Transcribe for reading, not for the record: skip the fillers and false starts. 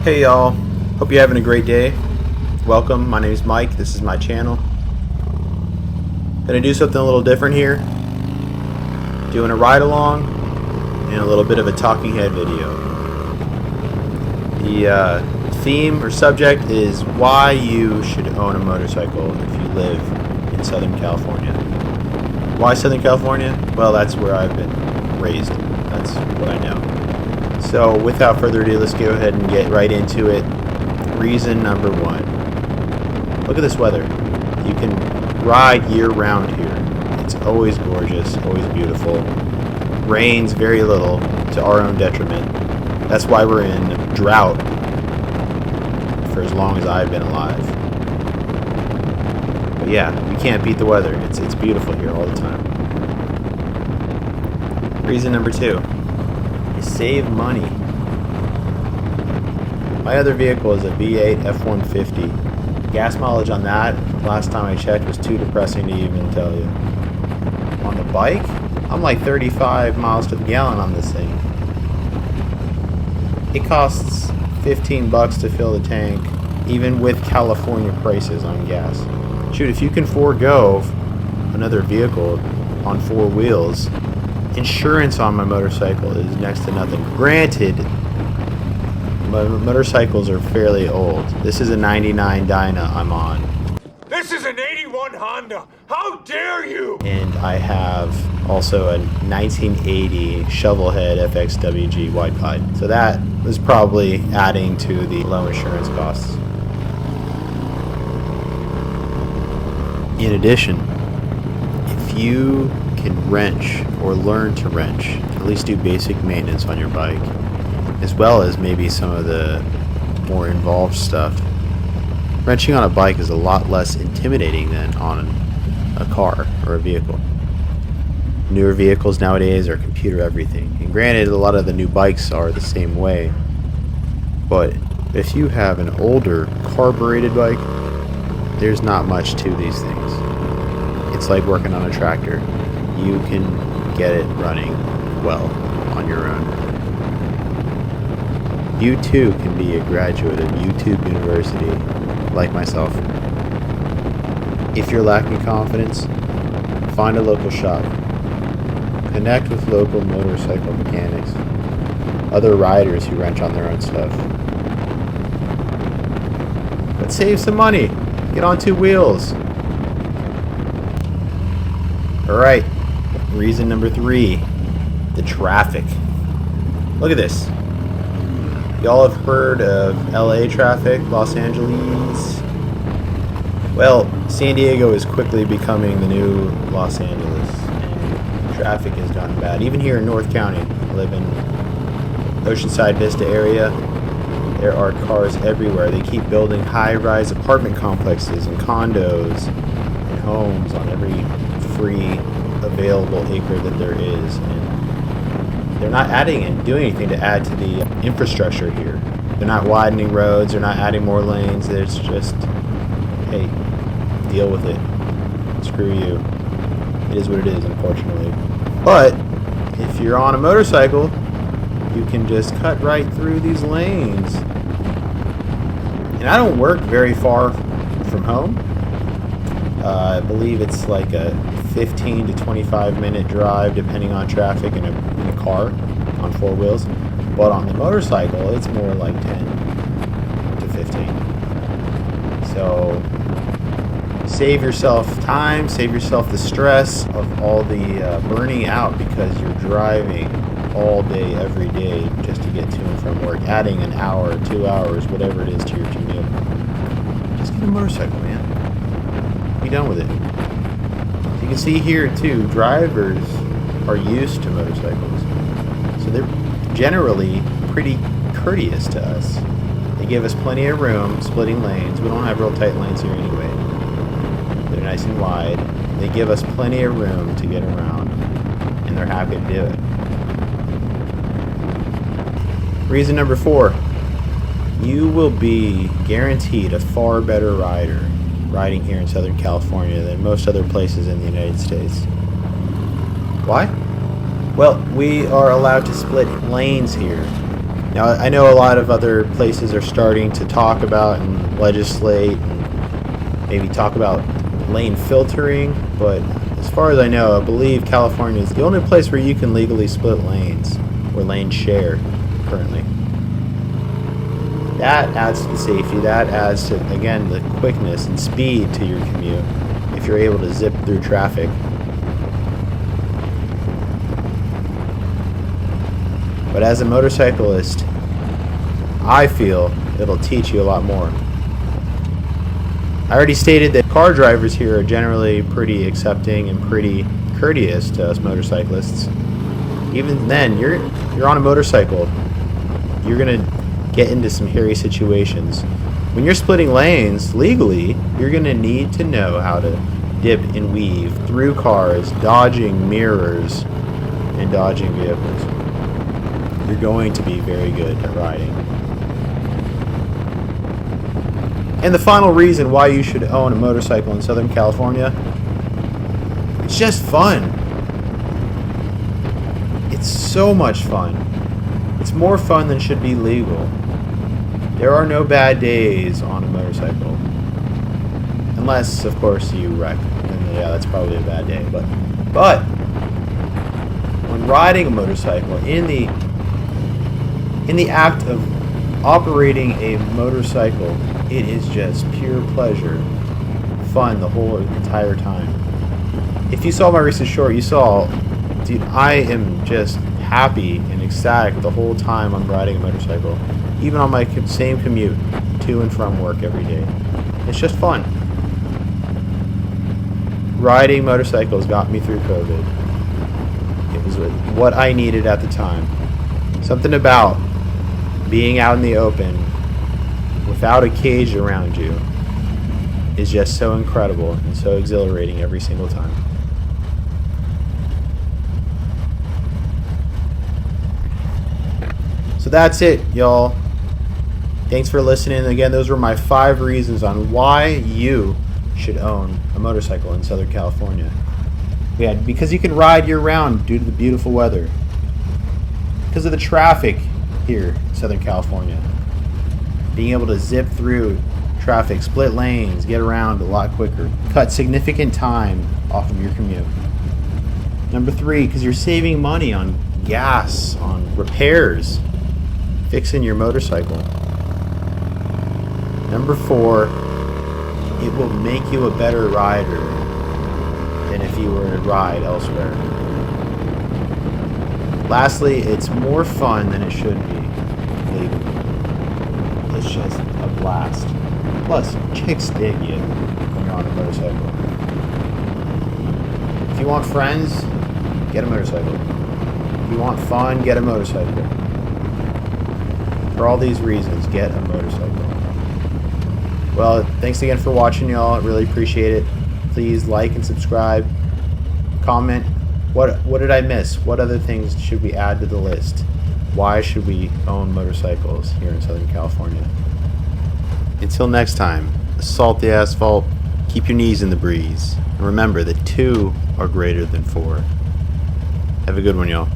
Hey y'all, hope you're having a great day. Welcome, my name is Mike, this is my channel. Gonna do something a little different here. Doing a ride along and a little bit of a talking head video. The theme or subject is why you should own a motorcycle if you live in Southern California. Why Southern California? Well, that's where I've been raised. That's what I know. So without further ado, let's go ahead and get right into it. Reason number one. Look at this weather. You can ride year-round here. It's always gorgeous, always beautiful. Rains very little to our own detriment. That's why we're in drought for as long as I've been alive. But yeah, we can't beat the weather. It's beautiful here all the time. Reason number two. Save money. My other vehicle is a V8 F-150. Gas mileage on that, last time I checked, was too depressing to even tell you. On the bike, I'm like 35 miles to the gallon on this thing. It costs 15 bucks to fill the tank, even with California prices on gas. Shoot, if you can forego another vehicle on four wheels, insurance on my motorcycle is next to nothing. Granted, my motorcycles are fairly old. This is a 99 Dyna I'm on. This is an 81 Honda. How dare you! And I have also a 1980 Shovelhead FXWG wide glide. So that was probably adding to the low insurance costs. In addition, if you can wrench or learn to wrench, at least do basic maintenance on your bike, as well as maybe some of the more involved stuff. Wrenching on a bike is a lot less intimidating than on a car or a vehicle. Newer vehicles nowadays are computer everything, and granted a lot of the new bikes are the same way, but if you have an older carbureted bike, there's not much to these things. It's like working on a tractor. You can get it running well on your own. You too can be a graduate of YouTube University, like myself. If you're lacking confidence, find a local shop. Connect with local motorcycle mechanics, other riders who wrench on their own stuff. But save some money. Get on two wheels. Alright. Reason number three, the traffic. Look at this. Y'all have heard of LA traffic, Los Angeles? Well, San Diego is quickly becoming the new Los Angeles, and traffic has gone bad. Even here in North County, I live in Oceanside Vista area. There are cars everywhere. They keep building high-rise apartment complexes and condos and homes on every free available acre that there is, and they're not adding and doing anything to add to the infrastructure here. They're not widening roads, they're not adding more lanes. There's just, hey, deal with it. Screw you. It is what it is, unfortunately. But if you're on a motorcycle, you can just cut right through these lanes. And I don't work very far from home. I believe it's like a 15 to 25 minute drive depending on traffic in a car on four wheels, but on the motorcycle it's more like 10 to 15. So save yourself time, save yourself the stress of all the burning out because you're driving all day every day just to get to and from work, adding an hour, 2 hours, whatever it is to your commute. Just get a motorcycle, man. Be done with it. You can see here too, drivers are used to motorcycles, so they're generally pretty courteous to us. They give us plenty of room, splitting lanes. We don't have real tight lanes here anyway. They're nice and wide. They give us plenty of room to get around, and they're happy to do it. Reason number four, you will be guaranteed a far better rider riding here in Southern California than most other places in the United States. Why? Well, we are allowed to split lanes here. Now, I know a lot of other places are starting to talk about and legislate and maybe talk about lane filtering, but as far as I know, I believe California is the only place where you can legally split lanes or lane share currently. That adds to the safety, that adds to, again, the quickness and speed to your commute if you're able to zip through traffic. But as a motorcyclist, I feel it'll teach you a lot more. I already stated that car drivers here are generally pretty accepting and pretty courteous to us motorcyclists. Even then, you're on a motorcycle. You're gonna get into some hairy situations. When you're splitting lanes legally, you're gonna need to know how to dip and weave through cars, dodging mirrors and dodging vehicles. You're going to be very good at riding. And the final reason why you should own a motorcycle in Southern California, it's just fun. It's so much fun. It's more fun than should be legal. There are no bad days on a motorcycle. Unless, of course, you wreck. And yeah, that's probably a bad day. But when riding a motorcycle, in the act of operating a motorcycle, it is just pure pleasure, fun the whole entire time. If you saw my recent short, you saw, dude, I am just happy and ecstatic the whole time I'm riding a motorcycle, even on my same commute to and from work every day. It's just fun. Riding motorcycles got me through COVID. It was what I needed at the time. Something about being out in the open without a cage around you is just so incredible and so exhilarating every single time. So that's it, y'all. Thanks for listening. Again, those were my 5 reasons on why you should own a motorcycle in Southern California. Yeah, because you can ride year-round due to the beautiful weather. Because of the traffic here in Southern California. Being able to zip through traffic, split lanes, get around a lot quicker. Cut significant time off of your commute. Number 3, because you're saving money on gas, on repairs, fixing your motorcycle. Number 4, it will make you a better rider than if you were to ride elsewhere. Lastly, it's more fun than it should be legally. It's just a blast. Plus, chicks dig you when you're on a motorcycle. If you want friends, get a motorcycle. If you want fun, get a motorcycle. For all these reasons, get a motorcycle. Well, thanks again for watching, y'all. I really appreciate it. Please like and subscribe. Comment. What did I miss? What other things should we add to the list? Why should we own motorcycles here in Southern California? Until next time, assault the asphalt, keep your knees in the breeze, and remember that 2 are greater than 4. Have a good one, y'all.